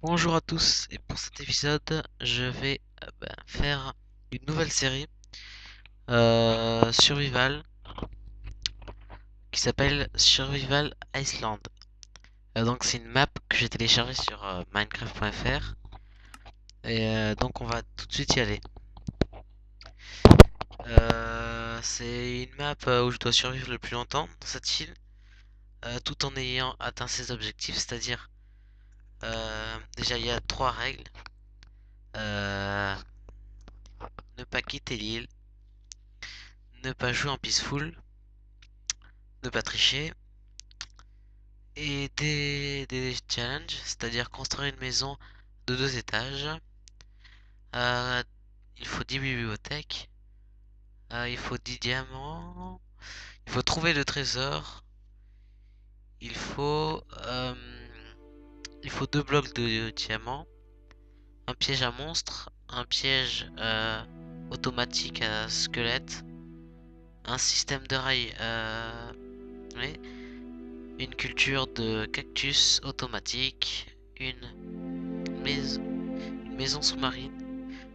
Bonjour à tous, et pour cet épisode, je vais faire une nouvelle série Survival qui s'appelle Survival Iceland. Donc c'est une map que j'ai téléchargée sur Minecraft.fr et donc on va tout de suite y aller. C'est une map où je dois survivre le plus longtemps dans cette île, tout en ayant atteint ses objectifs, c'est-à-dire déjà il y a trois règles. Euh, Ne pas quitter l'île, ne pas jouer en peaceful, ne pas tricher. Et des challenges, c'est-à-dire construire une maison de 2 étages. Euh, il faut 10 bibliothèques. Il faut 10 diamants. Il faut trouver le trésor. Il faut, euh, il faut 2 blocs de diamants. Un piège à monstre. Un piège automatique à squelette. Un système de rail. Oui. Une culture de cactus automatique. Mais- une maison sous-marine.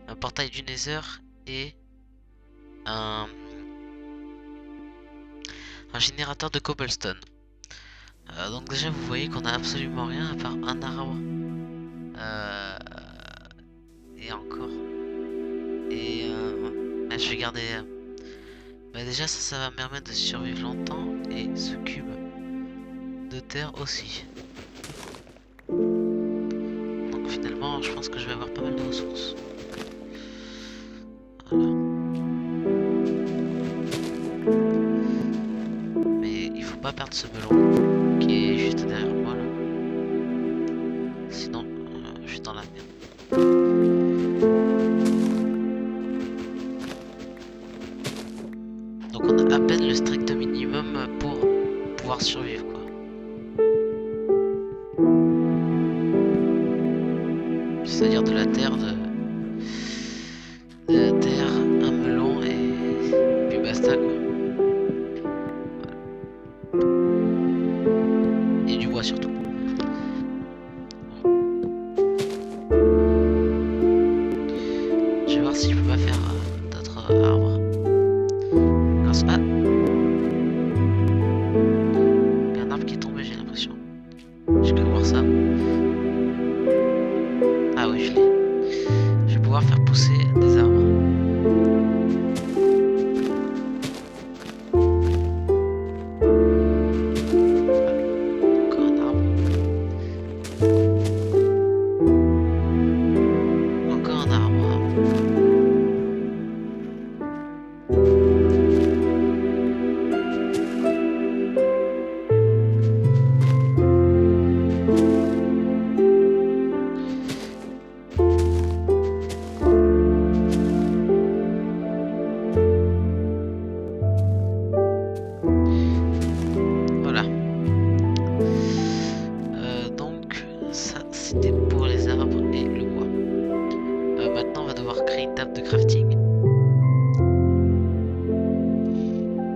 Un portail du Nether et un, un générateur de cobblestone. Donc déjà vous voyez qu'on a absolument rien à part un arbre euh, et encore. Et je vais garder. Déjà ça va me permettre de survivre longtemps et ce cube de terre aussi. Donc finalement je pense que je vais avoir pas mal de ressources. Voilà. Mais il faut pas perdre ce melon qui est juste derrière moi là. Sinon je suis dans la merde. Donc on a à peine le strict minimum pour pouvoir survivre quoi. C'est-à-dire de la terre, un melon et puis basta quoi. Et du bois surtout. Je vais voir si je peux pas faire d'autres arbres. Il y a un arbre qui est tombé j'ai l'impression. J'ai cru voir ça. Ah oui je l'ai. Je vais pouvoir faire pousser des arbres. Encore un arbre. Encore un arbre. Voilà. Donc ça c'était pour les arbres et le bois. Maintenant on va devoir créer une table de crafting.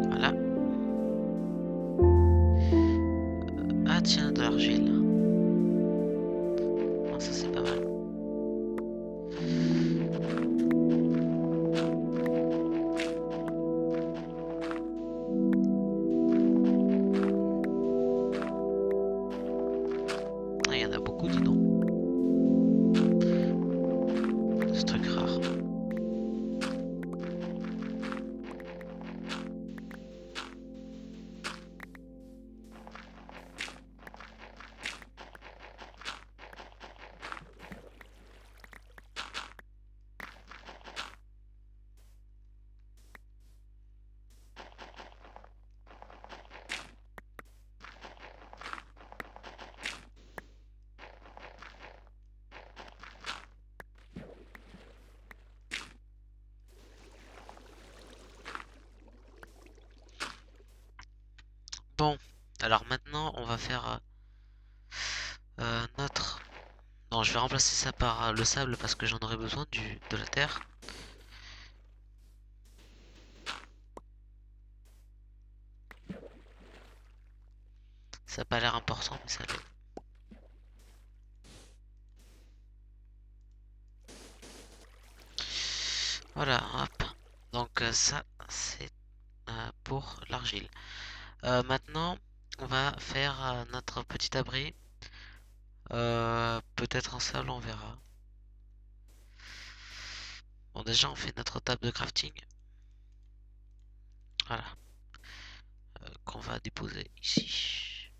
Voilà. Ah tiens de l'argile. Oh, ça c'est pas mal. Ah il y en a beaucoup dis donc. Ce truc rare. Bon, alors maintenant on va faire notre... Non, je vais remplacer ça par le sable parce que j'en aurai besoin de la terre. Ça n'a pas l'air important, mais ça l'est. Voilà, hop. Donc ça, c'est pour l'argile. Maintenant, on va faire notre petit abri. Peut-être en sable, on verra. Bon, déjà, on fait notre table de crafting. Voilà. Qu'on va déposer ici.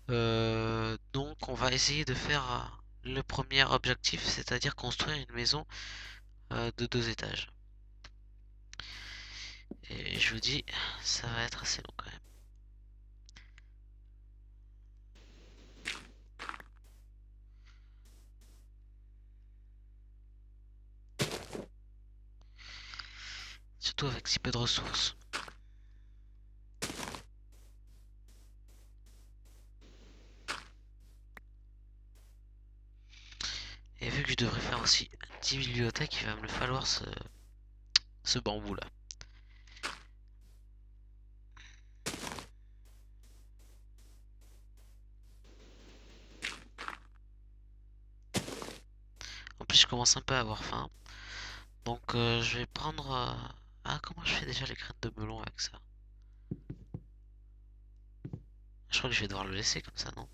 Donc, on va essayer de faire le premier objectif, c'est-à-dire construire une maison de 2 étages. Et je vous dis, ça va être assez long quand même. Surtout avec si peu de ressources. Et vu que je devrais faire aussi 10 bibliothèques, il va me falloir ce bambou là. En plus, je commence un peu à avoir faim. Donc, je vais prendre. Ah, comment je fais déjà les graines de melon avec ça? Je crois que je vais devoir le laisser comme ça, non?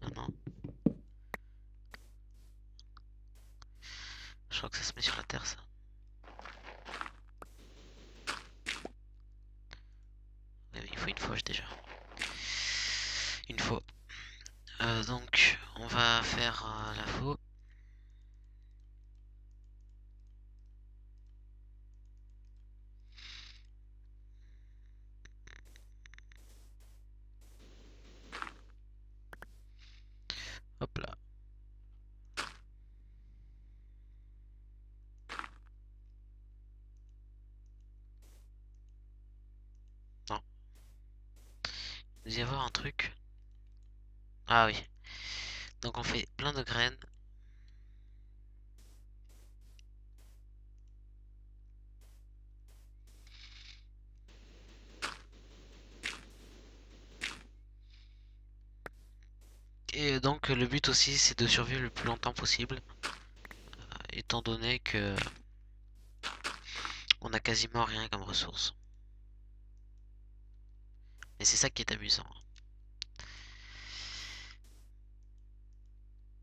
Ah non. Je crois que ça se met sur la terre, ça. Oui, il faut une fauche déjà. Une faux. Donc, on va faire la faux. Hop là. Non. Il doit y avoir un truc. Ah oui. Donc, on fait plein de graines. Et donc, le but aussi, c'est de survivre le plus longtemps possible. Étant donné que on a quasiment rien comme ressource. Et c'est ça qui est amusant.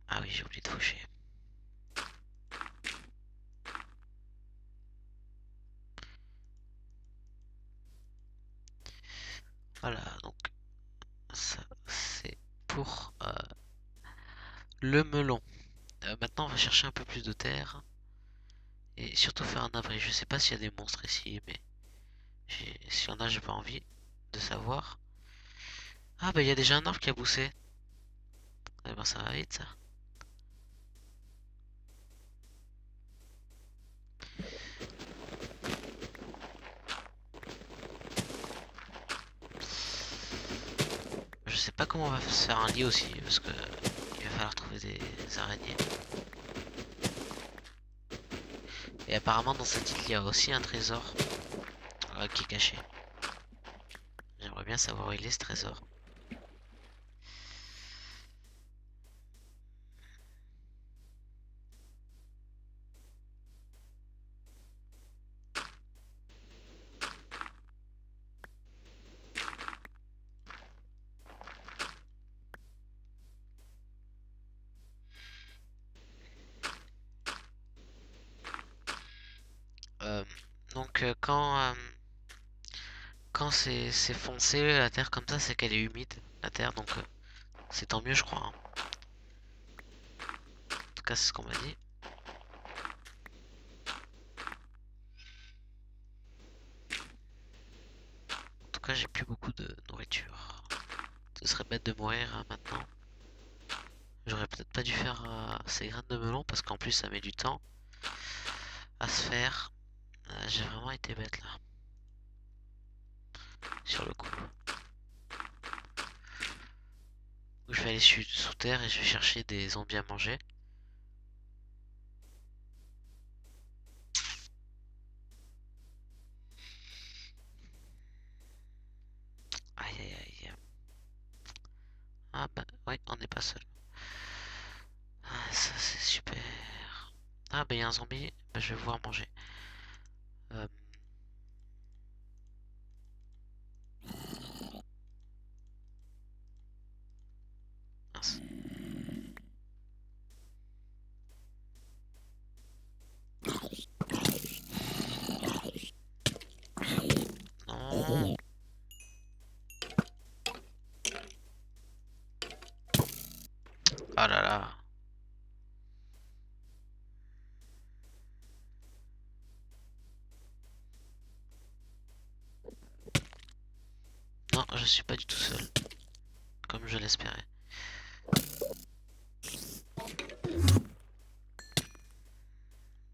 Ah oui, j'ai oublié de faucher. Voilà, donc ça c'est pour le melon. Maintenant, on va chercher un peu plus de terre et surtout faire un abri. Je sais pas s'il y a des monstres ici, mais s'il y en a, j'ai pas envie de savoir. Ah bah il y a déjà un arbre qui a poussé. Eh ben ça va vite ça. Je sais pas comment on va se faire un lit aussi, parce que il va falloir trouver des araignées. Et apparemment dans cette île il y a aussi un trésor qui est caché. J'aimerais bien savoir où il est ce trésor. Euh, donc quand c'est foncé la terre comme ça, c'est qu'elle est humide la terre, donc c'est tant mieux je crois, hein. En tout cas c'est ce qu'on m'a dit. En tout cas j'ai plus beaucoup de nourriture. Ce serait bête de mourir maintenant. J'aurais peut-être pas dû faire ces graines de melon parce qu'en plus ça met du temps à se faire. J'ai vraiment été bête là, sur le coup. Donc, je vais aller sous terre et je vais chercher des zombies à manger. Aïe aïe aïe. Ah bah ouais, on n'est pas seul. Ah, ça c'est Ah bah il y a un zombie, bah, je vais pouvoir manger. Euh, mince. Non. Ah là là. Non, je suis pas du tout seul, comme je l'espérais.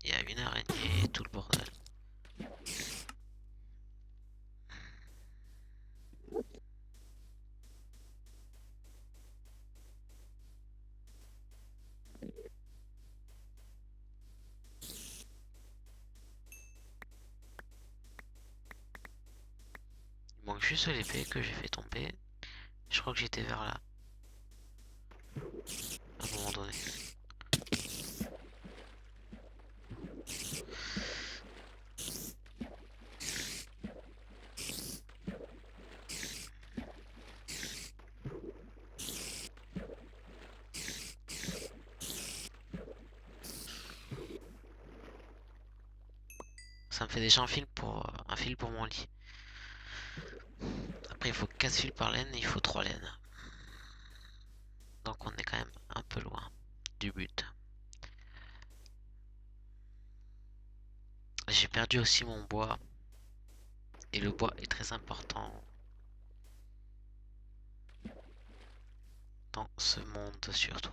Il y a une araignée et tout le bordel. Il manque juste l'épée que j'ai fait tomber. Je crois que j'étais vers là, à un moment donné. Ça me fait déjà un fil pour mon lit. Après, il faut 4 fils par laine et il faut 3 laines. Donc on est quand même un peu loin du but. J'ai perdu aussi mon bois. Et le bois est très important dans ce monde surtout.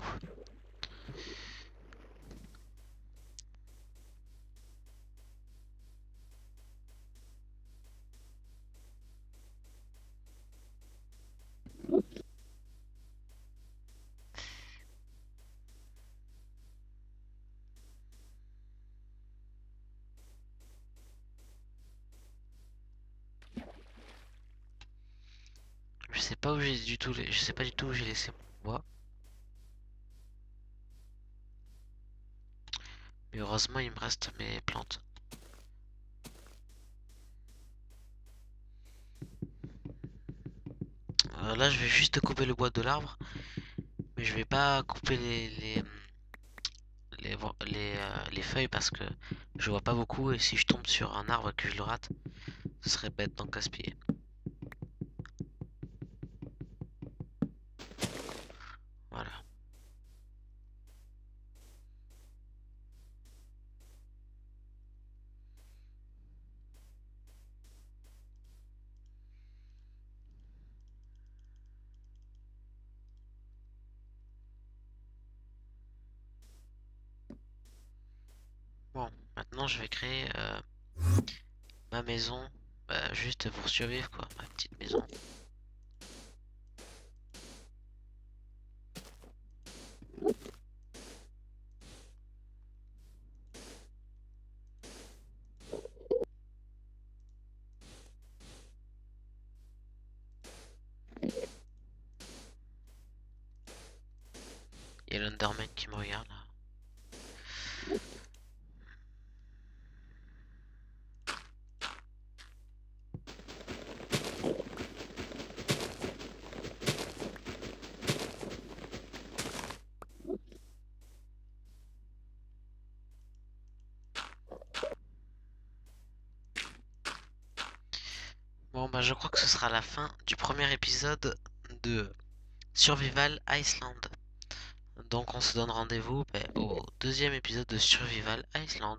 Je sais pas où j'ai du tout, je sais pas du tout où j'ai laissé mon bois. Mais heureusement, il me reste mes plantes. Là, je vais juste couper le bois de l'arbre, mais je vais pas couper les feuilles parce que je vois pas beaucoup et si je tombe sur un arbre et que je le rate, ce serait bête d'en gaspiller. Voilà. Bon, maintenant je vais créer ma maison, bah, juste pour survivre quoi, ma petite maison. Il y a l'Underman qui me regarde là. Bon bah je crois que ce sera la fin du premier épisode de Survival Iceland. Donc on se donne rendez-vous au deuxième épisode de Survival Iceland.